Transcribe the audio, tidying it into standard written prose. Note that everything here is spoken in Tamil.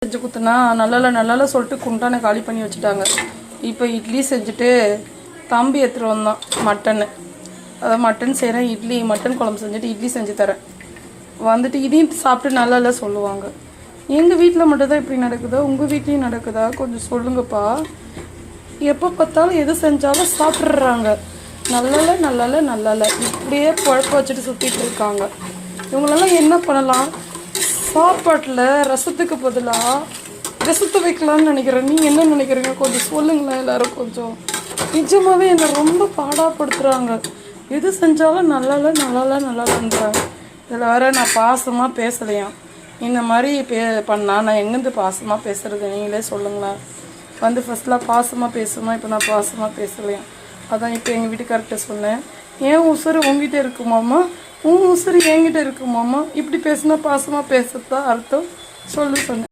செஞ்சு கொடுத்தனா நல்லா சொல்லிட்டு குண்டானை காலி பண்ணி வச்சுட்டாங்க. இப்போ இட்லி செஞ்சுட்டு தம்பி எடுத்துகிட்டு வந்தான் மட்டனு. அதாவது மட்டன் செய்கிறேன், இட்லி மட்டன் குழம்பு செஞ்சுட்டு இட்லி செஞ்சு தரேன். வந்துட்டு இதையும் சாப்பிட்டு நல்லா சொல்லுவாங்க. எங்கள் வீட்டில் மட்டும்தான் இப்படி நடக்குதா, உங்கள் வீட்லேயும் நடக்குதா? கொஞ்சம் சொல்லுங்கப்பா. எப்போ பார்த்தாலும் எது செஞ்சாலும் சாப்பிட்றாங்க. நல்லா இப்படியே குழப்ப வச்சுட்டு சுற்றிட்டு இருக்காங்க. இவங்களெல்லாம் என்ன பண்ணலாம்? சாப்பாட்டில் ரசத்துக்கு பதிலாக ரசத்தை வைக்கலான்னு நினைக்கிறேன். நீங்கள் என்ன நினைக்கிறீங்க? கொஞ்சம் சொல்லுங்களேன் எல்லோரும். கொஞ்சம் நிஜமாகவே என்னை ரொம்ப பாடாப்படுத்துகிறாங்க. எது செஞ்சாலும் நல்லாலன்றாங்க. இதில் வேறு நான் பாசமாக பேசலையாம். இந்த மாதிரி பண்ணால் நான் எங்கேருந்து பாசமாக பேசுகிறது? நீங்களே சொல்லுங்களேன். வந்து ஃபஸ்ட்லாம் பாசமாக பேசுமா, இப்போ நான் பாசமாக பேசலையாம். அதான் இப்போ எங்கள் வீட்டுக்கார்கிட்ட சொன்னேன், ஏன் உசுறு உங்ககிட்ட இருக்குமாம்மா, உன் உசுறு என்கிட்ட இருக்குமாம்மா, இப்படி பேசுனா பாசமாக பேசுறதா அர்த்தம் சொல்லு சொன்னேன்.